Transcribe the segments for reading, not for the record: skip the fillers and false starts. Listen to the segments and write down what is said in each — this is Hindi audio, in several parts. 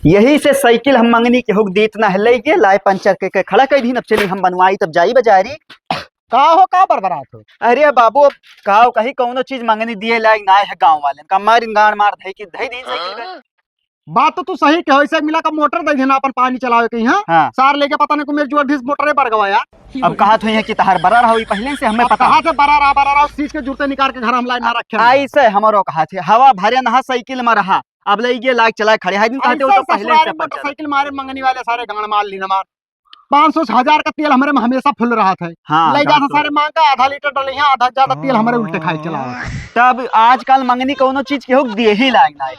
यही से साइकिल हम मंगनी के हुक दी इतना हिल के लाए पंचर के खड़ा कर दी। अब चली हम बनवाई तब जाई बाजारी का हो का बरबरात हो। अरे बाबू अब कहो कहीं कौनो चीज मंगनी दिए लायक ना है गांव वाले का मार गाड़ मार धई की धई दी साइकिल पे। बात तो तू सही कहो। ऐसे मिला का मोटर दे देना अपन पानी चलावे कहीं। हाँ सार लेके पता नहीं को मेरे जो अधीस मोटरे पर गवाया। अब कहा तो है कि तहार बरा रहा पहले से हमें पता कहा से बरा रहा उस चीज के जूते निकाल के घर हम लाए ना रखे। ऐसे हमारो कहा थे हवा भरे नहा साइकिल में रहा अब ले गए लाइक चला खड़े है दिन कहते हो तो पहले से मोटरसाइकिल मारे मंगनी वाले सारे गांड मार ली ना मार 500-1000 का तेल हमारे में हमेशा फुल रहा था। हाँ, ले जाता सारे मांग का आधा लीटर डले यहाँ आधा ज्यादा तेल हमारे उल्टे खाए चला। तब आजकल मंगनी कोनो चीज के हुक दिए ही लायक ना है।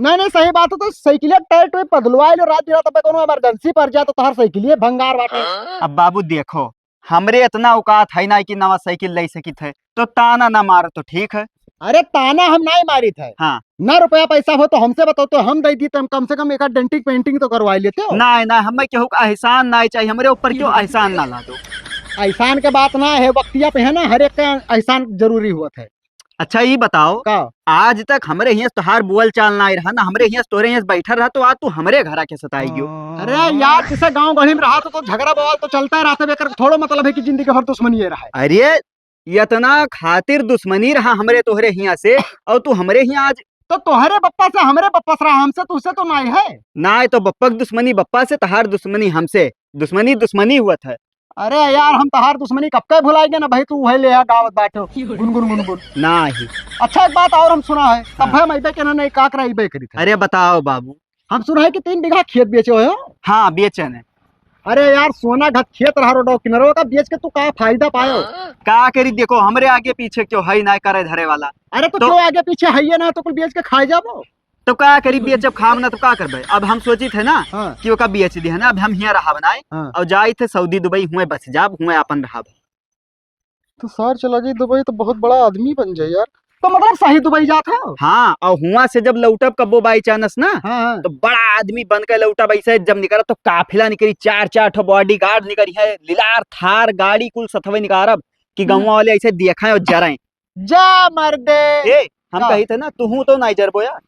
नहीं सही बात है। तो साइकिल टायर टूब बदलवाई लो रात बिरात कोनो इमरजेंसी पर जाए तो तोहर साइकिल भंगार बाटे। अब बाबू देखो हमरे इतना औकात है ना कि नवा साइकिल ले सकी थे तो ताना ना मारो तो ठीक है। अरे ताना हम नहीं मारी थे। हाँ ना रुपया पैसा हो तो हमसे बताओ तो हम दे दी तो हम कम से कम एक डेंटिंग पेंटिंग तो करवा लेते हो। ना हमें केहू एहसान ना चाहिए हमरे ऊपर क्यों एहसान ना ला दो। एहसान के बात ना है वक्तिया पे है ना हर एक का एहसान जरूरी हुआ था। अच्छा ये बताओ आज तक हमरे यहाँ तोहार बुअल चाल ना रहा ना हमरे यहाँ तोरे यहाँ बैठा रहा तो आज तू हमरे घर आके सताई गयो। अरे यार जिसे गांव गढ़ी में रहा तो झगड़ा बवाल तो चलता ही रहता है। थोड़ा मतलब है कि जिंदगी भर दुश्मनी ये रहा है। अरे इतना खातिर दुश्मनी रहा हमरे तोहरे यहाँ से और तू हमरे यहाँ आज तो तोहरे बप्पा से हमरे बप्पा से रहा हमसे तुझसे तो नहीं है ना तो बप्पा की दुश्मनी बप्पा से तहार दुश्मनी हमसे दुश्मनी हुआ था। अरे यार हम तहार दुश्मनी कब तक भुलाएंगे ना भाई तू वही ले गावत बैठो गुनगुन ना ही। अच्छा एक बात और हम सुना है तब भाई मैं के नहीं काकरा इबे करी था। अरे बताओ बाबू हम सुना है कि 3 बीघा खेत बेचे हो। हाँ बेचन है। अरे यार सोना घट खेत रहा रोडो किनारो का बेच के तू का फायदा पायो का करी देखो हमरे आगे पीछे क्यों है ना करे धरे वाला। अरे तो क्यों आगे पीछे है ना तो कुल बेच के खाए जाबो तो का करी बेच जब खाम ना तो का करबे। अब हम सोची थे ना कि वो का बेच दी है ना अब हम यहाँ रहा बनाए और जाए थे सऊदी दुबई हुए बस जाब हुए अपन रहा। तो सर चला जाए दुबई तो बहुत बड़ा आदमी बन जाए यार। तो मतलब सही दुबई जाता है। हाँ और हुआ से जब लौटब कब्बो बाई चानस ना तो बड़ा आदमी बन के लौटब ऐसे जब निकला तो काफिला निकली 4-4 बॉडी गार्ड निकली है लिलार थार गाड़ी कुल सथवे निकारब कि गाँव वाले ऐसे देखा और जराए जा मर्दे। हम कही थे ना तू तो नहीं जरबो यार।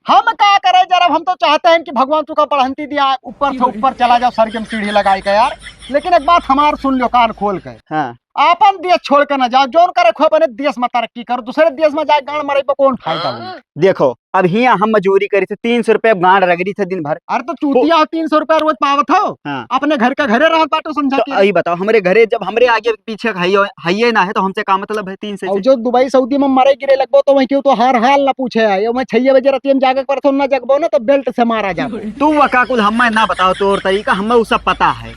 हम क्या करे जरा हम तो चाहते हैं कि भगवान तू का बढ़ंती दिया ऊपर से ऊपर चला जाओ सर के सीढ़ी लगाई के यार। लेकिन एक बात हमार सुन लो कान खोल के। हाँ। अपन देश छोड़ के ना जाओ जोन करे खो अपने देश में तरक्की करो दूसरे देश में जाए गांड मरे पे कौन फायदा हुआ। देखो अब हिया हम मजूरी करी थे 300 रुपए गांड रगड़ी थे दिन भर। अरे तो चूतिया 300 रुपया रोज पावत हो। हाँ। अपने घर का घरे रह बाटो समझा तो यही बताओ हमारे घरे जब हमरे आगे पीछे है ना है तो हमसे का मतलब है 300 से। जो दुबई सऊदी में मरे गिरे लगभग तो वही क्यों तो हर हाल ना पूछे आए मैं 6 बजे रात में जाके पर ना जगबो ना तो बेल्ट से मारा जा। तू वकाकुल हमें ना बताओ तोर तरीका हमें वो सब पता है।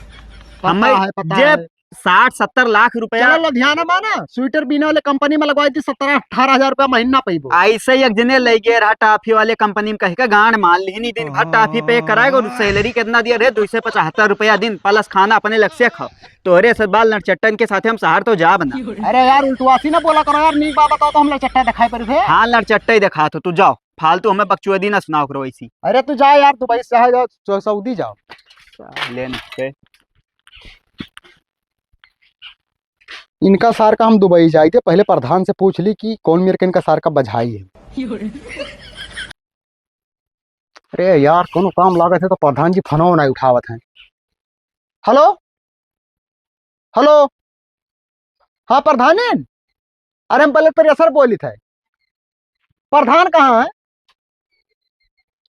हमें 60-70 लाख रुपया लुधियाना माना स्वेटर बीने वाले कंपनी में लगवाई थी 17-18 हजार रुपया महीना पैबो। ऐसे एक जने ले गए रहा टाफी वाले कंपनी में कही का गांड मान ली दिन भर टाफी पे कराएगा और सैलरी कितना दिया रे 275 रुपया दिन प्लस खाना अपने लग से खाओ तो अरे सबाल नटचट्टन के साथ हम शहर तो जा बना। अरे यार उल्टवासी ना बोला करो यार नीक बात बताओ तो हम नटचट्टा दिखाई पड़े थे। हाँ नटचट्टा ही दिखा तो तू जाओ फालतू हमें बकचुदी ना सुनाओ करो ऐसी। अरे तू जा यार दुबई से जाओ सऊदी जाओ लेने इनका सार का हम दुबई जाए थे पहले प्रधान से पूछ ली कि कौन मेरे के इनका सार का बझाई है। अरे यार कोनो काम लागत है तो प्रधान जी फोन नहीं उठावत हैं। हेलो हेलो हाँ प्रधान अरे हम पहले पर असर बोली थे प्रधान कहाँ है।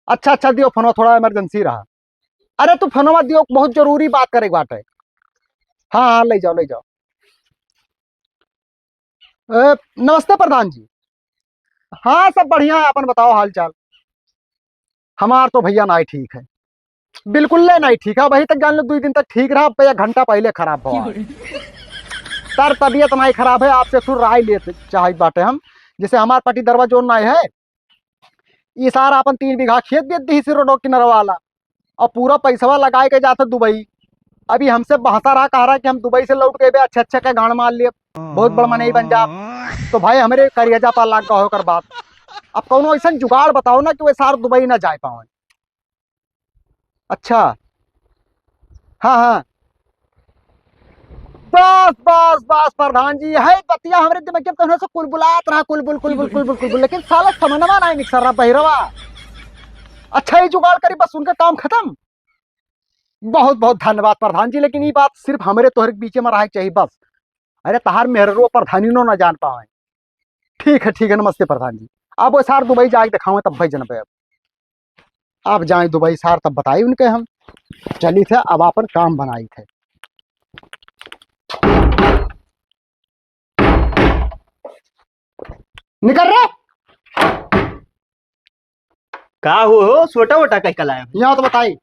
अच्छा दियो फोन थोड़ा इमरजेंसी रहा। अरे तू फोनवा दियो बहुत जरूरी बात करे बात है। हाँ ले जाओ। नमस्ते प्रधान जी। हाँ सब बढ़िया है अपन बताओ हाल चाल। हमार तो भैया नहीं ठीक है बिल्कुल नहीं ठीक है वही तक जान लो 2 दिन तक ठीक रहा 1 घंटा पहले खराब हुआ सर तबीयत नहीं खराब है आपसे फिर राय लेते चाहे बाटे हम जैसे हमार पटी दरवा जोन नहीं है ये सारा अपन 3 बीघा खेत बेच दी रोडो किनारा वाला और पूरा पैसा लगाए के जाते दुबई। अभी हमसे बहसा रहा कह रहा कि हम दुबई से लौट के अच्छे के गांड मार लिए बहुत बड़ा मने बन जा तो भाई हमारे करियजा पर लाग का होकर बात। अब कौन ऐसा जुगाड़ बताओ ना कि वे सार दुबई ना जा पाओ। अच्छा हाँ बस प्रधान जी है बतिया हमारे दिमाग में कहने से कुलबुलात रहा कुलबुल लेकिन साला समनवा नहीं निकल रहा बहिरवा। अच्छा ही जुगाड़ करी, बस उनका काम खत्म। बहुत बहुत धन्यवाद प्रधान जी, लेकिन ये बात सिर्फ हमारे तोहरे के बीच में रहा चाहिए बस। अरे तहार मेहरो प्रधानी नो ना जान पाए। ठीक है, नमस्ते प्रधान जी। अब वो सार दुबई जाके दिखावे तब भाई जनपे। अब जाए दुबई सार तब बताई उनके हम चली थे, अब अपन काम बनाई थे। निकल रहे का हो छोटा वोटा कहीं कलाया? यहाँ तो बताई,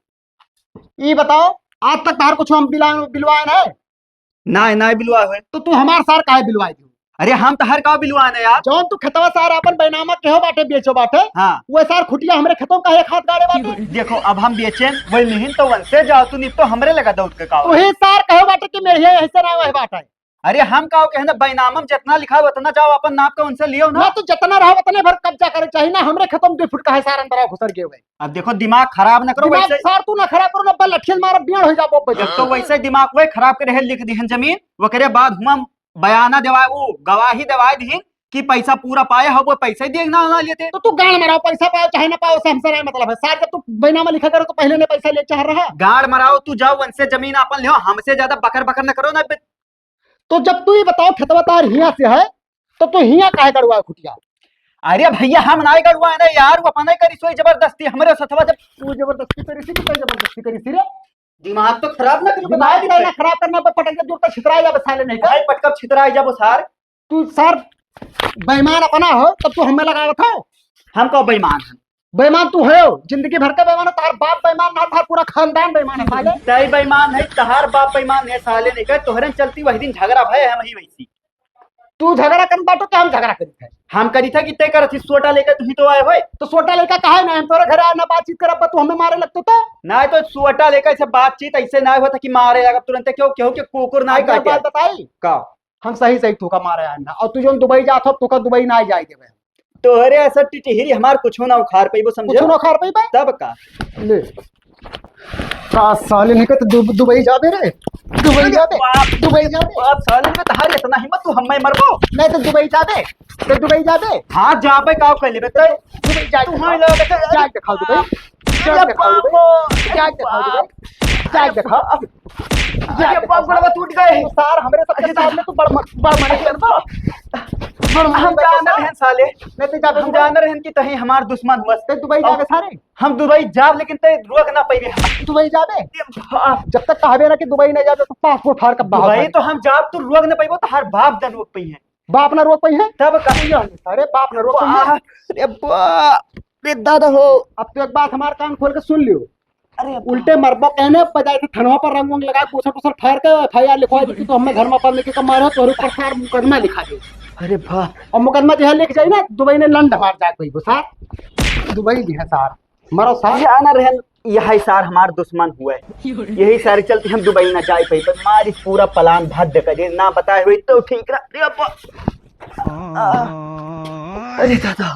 ये बताओ आज तक तार कुछ हम बिलवाए है? ना बिलवा हुए। तो तू हमार सार काहे बिलवाई थी? अरे हम तो हर का बिलवाने यार। जौन तू खतवा सार अपन बैनामा केहो बाटे बेचो बाटे, हाँ वो सार खुटिया हमरे खतों का एक हाथ गाड़े बाटे। देखो अब हम बेचे वही नहीं तो वन से जाओ तू नहीं तो हमरे लगा दौड़ के का। तू ही सार कहो बाटे कि मेरे ऐसे ना वही बाटे। अरे हम कहो के है ना बैनामम जितना लिखा हुआ उतना जाओ अपन नाप का उनसे लियो ना। ना तू जितना रहा उतने भर कब्जा करे चाहिए ना, हमरे खतम 2 फुट का है सार अंदर घुसर गए हुए। अब देखो दिमाग खराब न करो दिमाग वैसे। सार तू ना खराब करो ना, बल लठियल मार बियाण हो जाबो बजे। जब तो वैसे दिमाग वही खराब करे लिख दिहन जमीन वो करे बाद हुआ बयाना देवाए वो गवाही देवाए दिहन कि पैसा पूरा पाए हो वो पैसे दिए ना लेते। तो तू गाड़ मराओ, पैसा पाओ चाहे ना पाओ, से हमसे नहीं मतलब है। सार जब तू बैनामा लिखा करो तो पहले ने पैसा ले चाह रहा। गाड़ मराओ तू जाओ वन से जमीन अपन लियो, हमसे ज्यादा बकर बकर न करो ना। तो जब तू ये बताओ खेतवा तार हिया से है तो तू हिया काहे करवा खुटिया? अरे भैया हम ना करवा है ना यार, वो अपन नहीं करी सोई जबरदस्ती हमरे सथवा। जब तू जबरदस्ती करी सी, तो जबरदस्ती करी सी रे। दिमाग तो खराब ना करो। दिमाग ना खराब करना पे पटक के दूर तक छितरा जा बसाले नहीं भाई पटकब छितरा जब सार। तू सर बेईमान अपना हो तब तू हमें लगा रखा। हम को बेईमान है? बेईमान तू है, जिंदगी भर का बेईमान। तार बाप बेईमान ना था, पूरा खानदान बेईमान है साले। तई बेईमान है, तहार बाप बेईमान है साले। नहीं कर तोहरे चलती वही दिन झगड़ा भय हम ही वैसी। तू झगड़ा कर बाटो क्या हम झगड़ा करी थे? हम करी था कि तय करत सोटा लेकर तू ही तो आए होए। तो सोटा लेकर काहे ना हम तोरे घर आए ना बातचीत करब तो हमें मारे लगतो तो? ना तो सोटा लेकर से बातचीत ऐसे ना होता कि मारे लगा तुरंत। क्यों क्यों कि कुकुर ना बात काटे बताई का हम सही तू का मारे आए ना। और तू जो दुबई जात हो तू का दुबई ना जाए देवे। तोहरे ऐसा टिटहिरी हमार कुछ ना उखाड़ पे वो समझे कुछ ना खार पे बे तब का ले का साले नहीं तो दुबई जाबे रे, दुबई जाबे, दुबई जाबे। बाप साले में तहारी इतना हिम्मत तू हम्मे मरबो। नहीं तो दुबई जाबे, तो दुबई जाबे। हां जाबे का कर लेबे तो दुबई जा तू हां लगा जा दिखा दुबई, जा दिखा दुबई, जा दिखा दुबई, जा दिखा। अब ये बाप बड़ा टूट गए सार हमरे सबके सामने तू बड़ मने करबो। हम जान रहे हैं साले। नहीं तो जाबे, हम जान रहे हैं कि तही हमार दुश्मन हुआ। ते दुबई जाबे सारे। हम दुबई जाब लेकिन ते रोक ना पाइबे। दुबई जाबे जब तक कहबे ना कि दुबई नहीं जाबे तो पासपोर्ट फाड़ के बाहर। दुबई तो हम जाब तू रोक ना पाइबो तो हर बाप जन रोक पई है। बाप ना रोक पई है तब कहियो अरे बाप ना रोक पई है। अरे बाप रे दादा हो। अब तो एक बात हमार कान खोल के सुन लियो। अरे उल्टे मरबो कहने बजाय थे थनवा पर रंग वंग लगा पूछर पूछर फायर के एफआईआर लिखवा दी तो हमें घर में पढ़ने के मारे तो ऊपर सार मुकदमा लिखा दे। अरे वाह। और मुकदमा जो है लिख जाए ना दुबई ने लंड मार जाए कोई सार। दुबई जी है सार मरो सार। जाना रहे यही सार हमार दुश्मन हुए। यही सारे चलते हम दुबई ना जाए पाई पर हमारी पूरा प्लान भद्द करे ना बताए हुए तो ठीक रहा। अरे दादा